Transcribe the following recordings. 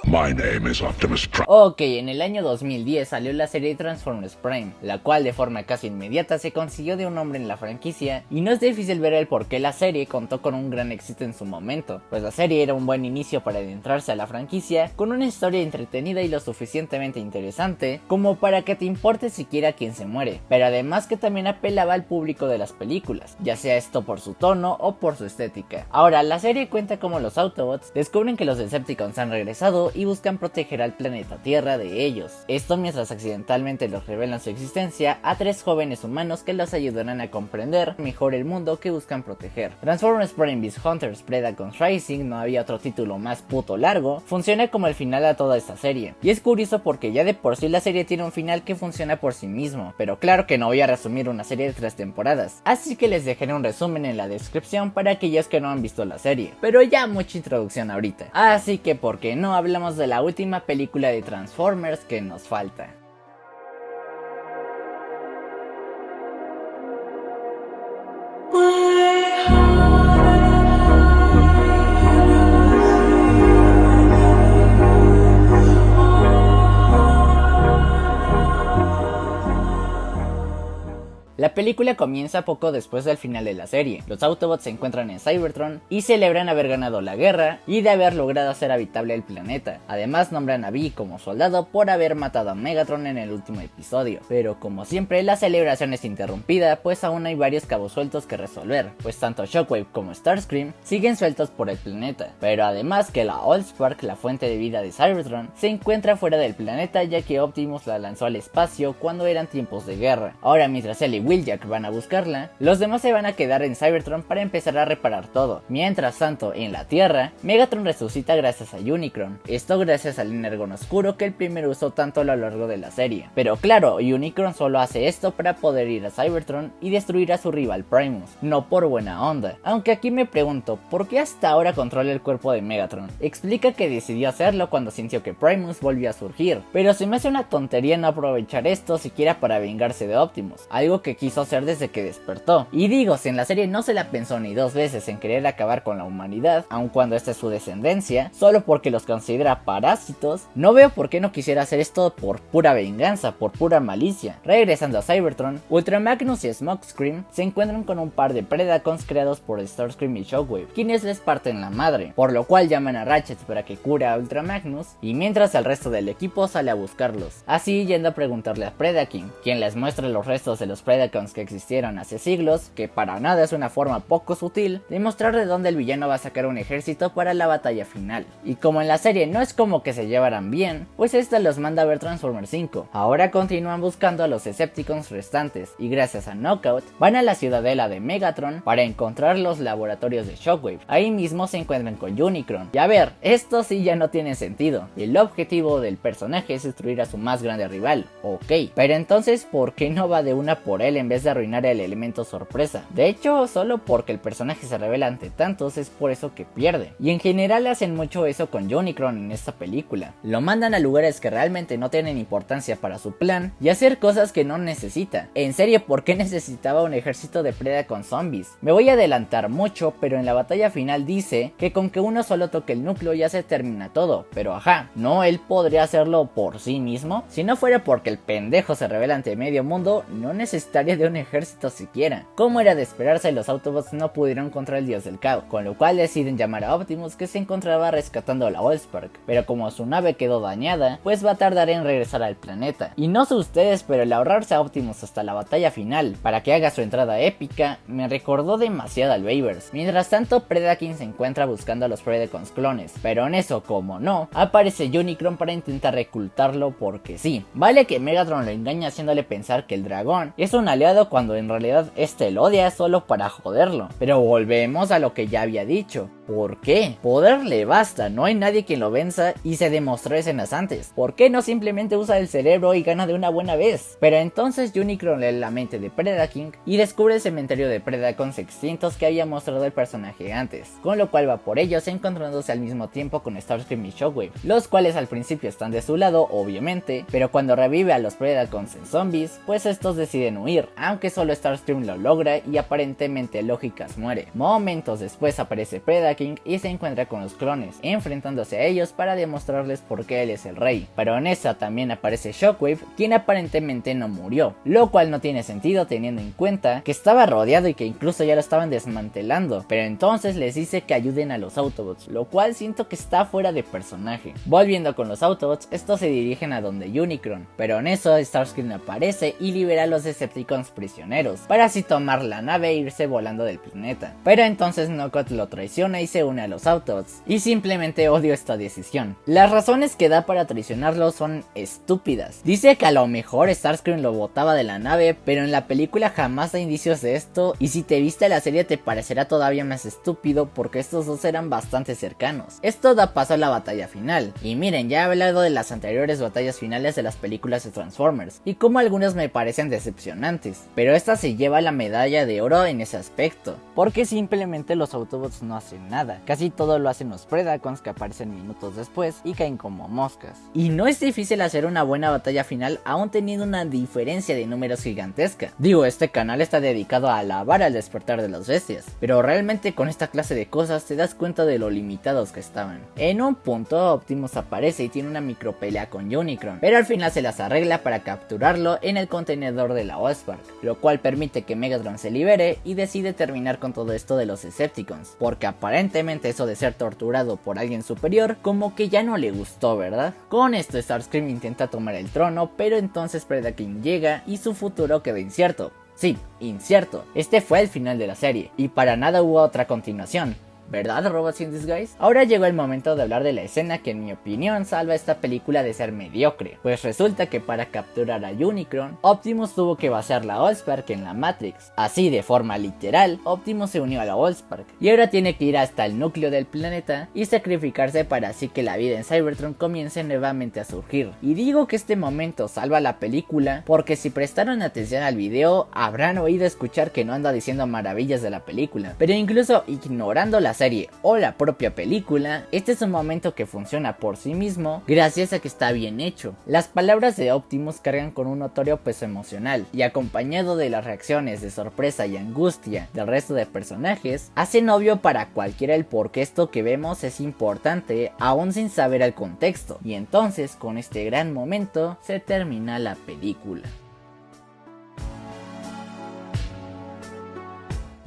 My name is Optimus Prime. Ok, en el año 2010 salió la serie Transformers Prime, la cual de forma casi inmediata se consiguió de un nombre en la franquicia, y no es difícil ver el por qué la serie contó con un gran éxito en su momento, pues la serie era un buen inicio para adentrarse a la franquicia, con una historia entretenida y lo suficientemente interesante como para que te importe siquiera quién se muere, pero además que también apelaba al público de las películas, ya sea esto por su tono o por su estética. Ahora, la serie cuenta como los Autobots descubren que los Decepticons han regresado y buscan proteger al planeta Tierra de ellos. Esto mientras accidentalmente los revelan su existencia a 3 jóvenes humanos que los ayudarán a comprender mejor el mundo que buscan proteger. Transformers Prime Beast Hunters Predacons Rising, no había otro título más puto largo, funciona como el final a toda esta serie. Y es curioso porque ya de por sí la serie tiene un final que funciona por sí mismo, pero claro que no voy a resumir una serie de 3 temporadas, así que les dejaré un resumen en la descripción para aquellos que no han visto la serie, pero ya mucha introducción ahorita. Así que ¿por qué no hablamos de la última película de Transformers que nos falta? La película comienza poco después del final de la serie. Los Autobots se encuentran en Cybertron y celebran haber ganado la guerra y de haber logrado hacer habitable el planeta. Además nombran a Vi como soldado por haber matado a Megatron en el último episodio. Pero como siempre la celebración es interrumpida, pues aún hay varios cabos sueltos que resolver, pues tanto Shockwave como Starscream siguen sueltos por el planeta. Pero además que la Allspark, la fuente de vida de Cybertron, se encuentra fuera del planeta ya que Optimus la lanzó al espacio cuando eran tiempos de guerra. Ahora mientras él y Wheeljack van a buscarla, los demás se van a quedar en Cybertron para empezar a reparar todo. Mientras tanto, en la Tierra, Megatron resucita gracias a Unicron, esto gracias al Energon oscuro que el primero usó tanto a lo largo de la serie. Pero claro, Unicron solo hace esto para poder ir a Cybertron y destruir a su rival Primus, no por buena onda. Aunque aquí me pregunto, ¿por qué hasta ahora controla el cuerpo de Megatron? Explica que decidió hacerlo cuando sintió que Primus volvió a surgir, pero se me hace una tontería no aprovechar esto siquiera para vengarse de Optimus, algo que quiso hacer desde que despertó. Y digo, si en la serie no se la pensó ni 2 veces en querer acabar con la humanidad, aun cuando esta es su descendencia, solo porque los considera parásitos, no veo por qué no quisiera hacer esto por pura venganza, por pura malicia. Regresando a Cybertron, Ultra Magnus y Smokescream se encuentran con un par de Predacons creados por Starscream y Shockwave, quienes les parten la madre, por lo cual llaman a Ratchet para que cure a Ultra Magnus, y mientras el resto del equipo sale a buscarlos, así yendo a preguntarle a Predaking, quien les muestra los restos de los Predacons que existieron hace siglos, que para nada es una forma poco sutil de mostrar de dónde el villano va a sacar un ejército para la batalla final. Y como en la serie no es como que se llevaran bien, pues esta los manda a ver Transformers 5. Ahora continúan buscando a los Decepticons restantes, y gracias a Knockout, van a la ciudadela de Megatron para encontrar los laboratorios de Shockwave. Ahí mismo se encuentran con Unicron. Y a ver, esto sí ya no tiene sentido. El objetivo del personaje es destruir a su más grande rival, ok, pero entonces ¿por qué no va de una por él en vez de arruinar el elemento sorpresa? De hecho, solo porque el personaje se revela ante tantos es por eso que pierde. Y en general hacen mucho eso con Unicron en esta película. Lo mandan a lugares que realmente no tienen importancia para su plan y hacer cosas que no necesita. En serio, ¿por qué necesitaba un ejército de Predacon zombies? Me voy a adelantar mucho, pero en la batalla final dice que con que uno solo toque el núcleo ya se termina todo. Pero ajá, ¿no él podría hacerlo por sí mismo? Si no fuera porque el pendejo se revela ante medio mundo, no necesitaría de un ejército siquiera. Como era de esperarse, los Autobots no pudieron contra el dios del caos, con lo cual deciden llamar a Optimus, que se encontraba rescatando a la Allspark, pero como su nave quedó dañada, pues va a tardar en regresar al planeta. Y no sé ustedes, pero el ahorrarse a Optimus hasta la batalla final para que haga su entrada épica me recordó demasiado al Bayverse. Mientras tanto, Predaking se encuentra buscando a los Predacons clones, pero en eso, como no, aparece Unicron para intentar reclutarlo porque sí. Vale que Megatron lo engaña haciéndole pensar que el dragón es un aliado cuando en realidad este lo odia solo para joderlo. Pero volvemos a lo que ya había dicho. ¿Por qué? Poder le basta, no hay nadie quien lo venza y se demostró escenas antes. ¿Por qué no simplemente usa el cerebro y gana de una buena vez? Pero entonces Unicron lee la mente de Predaking y descubre el cementerio de Predacons extintos que había mostrado el personaje antes, con lo cual va por ellos encontrándose al mismo tiempo con Starscream y Shockwave, los cuales al principio están de su lado obviamente, pero cuando revive a los Predacons en zombies, pues estos deciden huir, aunque solo Starscream lo logra y aparentemente Lógicas muere. Momentos después aparece Predaking King y se encuentra con los clones, enfrentándose a ellos para demostrarles por qué él es el rey. Pero en esa también aparece Shockwave, quien aparentemente no murió, lo cual no tiene sentido teniendo en cuenta que estaba rodeado y que incluso ya lo estaban desmantelando, pero entonces les dice que ayuden a los Autobots, lo cual siento que está fuera de personaje. Volviendo con los Autobots, estos se dirigen a donde Unicron, pero en eso Starscream aparece y libera a los Decepticons prisioneros, para así tomar la nave e irse volando del planeta. Pero entonces Knockout lo traiciona y se une a los Autobots, y simplemente odio esta decisión. Las razones que da para traicionarlo son estúpidas. Dice que a lo mejor Starscream lo botaba de la nave, pero en la película jamás da indicios de esto, y si te viste la serie te parecerá todavía más estúpido porque estos dos eran bastante cercanos. Esto da paso a la batalla final, y miren, ya he hablado de las anteriores batallas finales de las películas de Transformers, y como algunas me parecen decepcionantes, pero esta se lleva la medalla de oro en ese aspecto, porque simplemente los Autobots no hacen nada, casi todo lo hacen los Predacons que aparecen minutos después y caen como moscas. Y no es difícil hacer una buena batalla final aún teniendo una diferencia de números gigantesca. Digo, este canal está dedicado a alabar al despertar de las bestias, pero realmente con esta clase de cosas te das cuenta de lo limitados que estaban. En un punto Optimus aparece y tiene una micro pelea con Unicron, pero al final se las arregla para capturarlo en el contenedor de la Allspark, lo cual permite que Megatron se libere y decide terminar con todo esto de los Decepticons, porque aparentemente eso de ser torturado por alguien superior como que ya no le gustó, ¿verdad? Con esto Starscream intenta tomar el trono, pero entonces Predaking llega y su futuro queda incierto. Sí, incierto. Este fue el final de la serie, y para nada hubo otra continuación. ¿Verdad, Robots in Disguise? Ahora llegó el momento de hablar de la escena que en mi opinión salva esta película de ser mediocre, pues resulta que para capturar a Unicron, Optimus tuvo que vaciar la Allspark en la Matrix. Así de forma literal, Optimus se unió a la Allspark, y ahora tiene que ir hasta el núcleo del planeta y sacrificarse para así que la vida en Cybertron comience nuevamente a surgir. Y digo que este momento salva la película porque si prestaron atención al video habrán oído escuchar que no anda diciendo maravillas de la película, pero incluso ignorando la serie o la propia película, este es un momento que funciona por sí mismo gracias a que está bien hecho. Las palabras de Optimus cargan con un notorio peso emocional, y acompañado de las reacciones de sorpresa y angustia del resto de personajes, hacen obvio para cualquiera el por qué esto que vemos es importante aún sin saber el contexto, y entonces con este gran momento se termina la película.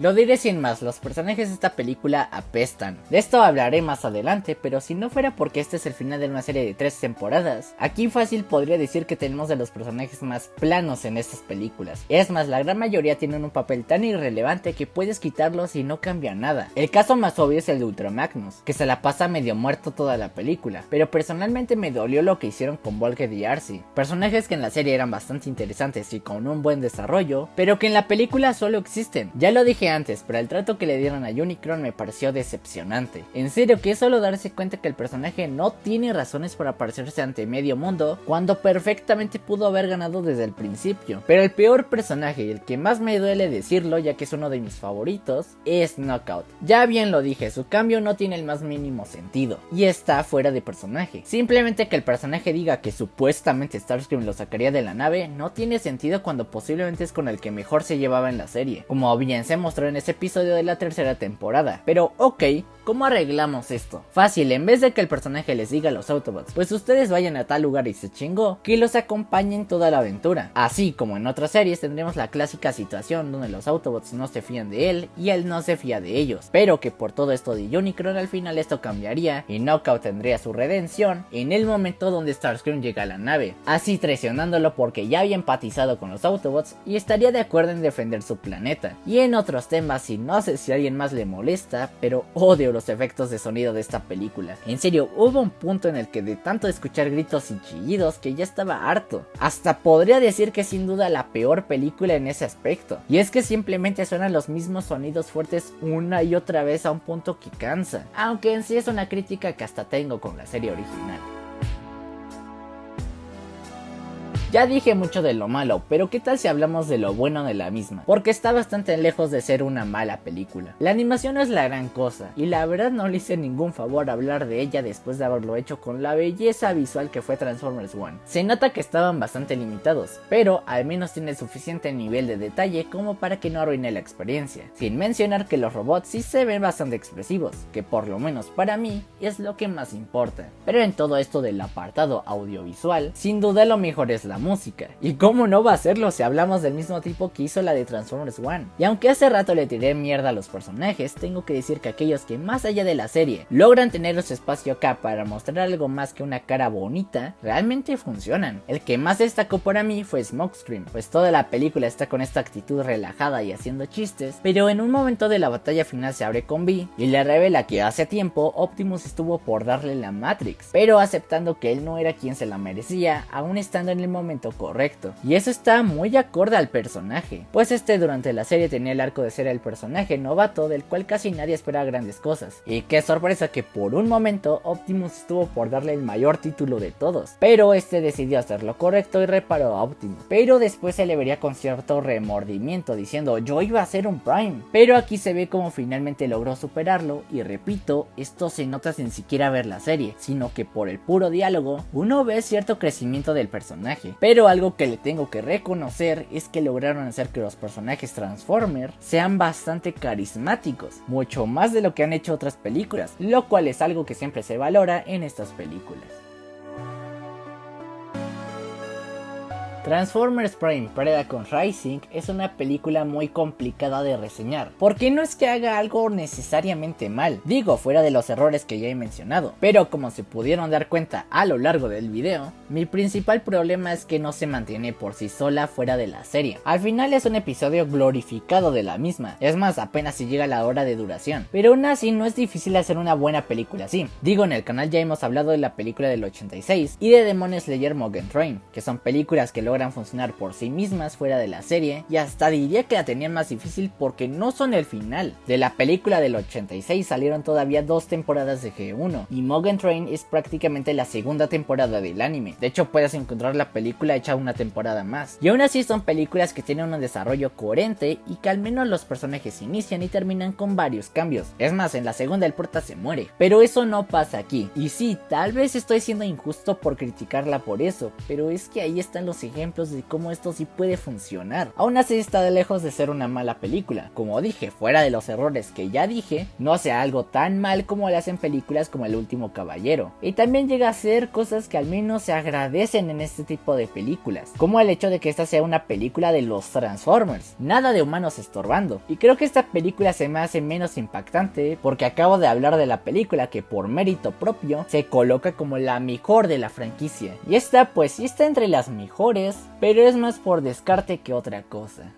Lo diré sin más, los personajes de esta película apestan. De esto hablaré más adelante, pero si no fuera porque este es el final de una serie de 3 temporadas, aquí fácil podría decir que tenemos de los personajes más planos en estas películas. Es más, la gran mayoría tienen un papel tan irrelevante que puedes quitarlos y no cambia nada. El caso más obvio es el de Ultra Magnus, que se la pasa medio muerto toda la película, pero personalmente me dolió lo que hicieron con Bulkhead y Arcee, personajes que en la serie eran bastante interesantes y con un buen desarrollo, pero que en la película solo existen. Ya lo dije antes, pero el trato que le dieron a Unicron me pareció decepcionante. En serio que es solo darse cuenta que el personaje no tiene razones para aparecerse ante medio mundo cuando perfectamente pudo haber ganado desde el principio. Pero el peor personaje y el que más me duele decirlo, ya que es uno de mis favoritos, es Knockout. Ya bien lo dije, su cambio no tiene el más mínimo sentido y está fuera de personaje. Simplemente que el personaje diga que supuestamente Starscream lo sacaría de la nave no tiene sentido cuando posiblemente es con el que mejor se llevaba en la serie, como bien se mostró en ese episodio de la tercera temporada. Pero ok, ¿cómo arreglamos esto? Fácil, en vez de que el personaje les diga a los Autobots, pues ustedes vayan a tal lugar y se chingó, que los acompañen toda la aventura. Así como en otras series tendremos la clásica situación donde los Autobots no se fían de él y él no se fía de ellos, pero que por todo esto de Unicron al final esto cambiaría y Knockout tendría su redención en el momento donde Starscream llega a la nave, así traicionándolo porque ya había empatizado con los Autobots y estaría de acuerdo en defender su planeta. Y en otros temas, y no sé si a alguien más le molesta, pero odio los efectos de sonido de esta película. En serio, hubo un punto en el que de tanto escuchar gritos y chillidos que ya estaba harto. Hasta podría decir que es sin duda la peor película en ese aspecto. Y es que simplemente suenan los mismos sonidos fuertes una y otra vez a un punto que cansa. Aunque en sí es una crítica que hasta tengo con la serie original. Ya dije mucho de lo malo, pero ¿qué tal si hablamos de lo bueno de la misma? Porque está bastante lejos de ser una mala película. La animación no es la gran cosa, y la verdad no le hice ningún favor hablar de ella después de haberlo hecho con la belleza visual que fue Transformers One. Se nota que estaban bastante limitados, pero al menos tiene suficiente nivel de detalle como para que no arruine la experiencia. Sin mencionar que los robots sí se ven bastante expresivos, que por lo menos para mí es lo que más importa. Pero en todo esto del apartado audiovisual, sin duda lo mejor es la música. ¿Y cómo no va a serlo si hablamos del mismo tipo que hizo la de Transformers One? Y aunque hace rato le tiré mierda a los personajes, tengo que decir que aquellos que más allá de la serie logran tener su espacio acá para mostrar algo más que una cara bonita, realmente funcionan. El que más destacó para mí fue Smokescreen, pues toda la película está con esta actitud relajada y haciendo chistes, pero en un momento de la batalla final se abre con Vi y le revela que hace tiempo Optimus estuvo por darle la Matrix, pero aceptando que él no era quien se la merecía, aún estando en el momento correcto. Y eso está muy acorde al personaje, pues durante la serie tenía el arco de ser el personaje novato del cual casi nadie espera grandes cosas. Y qué sorpresa que por un momento Optimus estuvo por darle el mayor título de todos, pero decidió hacer lo correcto y reparó a Optimus. Pero después se le vería con cierto remordimiento diciendo yo iba a ser un Prime, pero aquí se ve como finalmente logró superarlo y repito, esto se nota sin siquiera ver la serie, sino que por el puro diálogo uno ve cierto crecimiento del personaje. Pero algo que le tengo que reconocer es que lograron hacer que los personajes Transformers sean bastante carismáticos, mucho más de lo que han hecho otras películas, lo cual es algo que siempre se valora en estas películas. Transformers Prime Predacon Rising es una película muy complicada de reseñar, porque no es que haga algo necesariamente mal, digo fuera de los errores que ya he mencionado, pero como se pudieron dar cuenta a lo largo del video, mi principal problema es que no se mantiene por sí sola fuera de la serie. Al final es un episodio glorificado de la misma, es más apenas si llega la hora de duración, pero aún así no es difícil hacer una buena película así. Digo, en el canal ya hemos hablado de la película del 86 y de Demon Slayer Mugen Train, que son películas que logran funcionar por sí mismas fuera de la serie, y hasta diría que la tenían más difícil porque no son el final. De la película del 86 salieron todavía 2 temporadas de G1 y Mugen Train es prácticamente la segunda temporada del anime. De hecho puedes encontrar la película hecha una temporada más, y aún así son películas que tienen un desarrollo coherente y que al menos los personajes inician y terminan con varios cambios. Es más, en la segunda el prota se muere, pero eso no pasa aquí. Y sí, tal vez estoy siendo injusto por criticarla por eso, pero es que ahí están los ejemplos de cómo esto sí puede funcionar. Aún así está lejos de ser una mala película. Como dije, fuera de los errores que ya dije, no sea algo tan mal como le hacen películas como El Último Caballero. Y también llega a ser cosas que al menos se agradecen en este tipo de películas, como el hecho de que esta sea una película de los Transformers, nada de humanos estorbando. Y creo que esta película se me hace menos impactante porque acabo de hablar de la película que por mérito propio se coloca como la mejor de la franquicia. Y esta pues sí está entre las mejores, pero es más por descarte que otra cosa.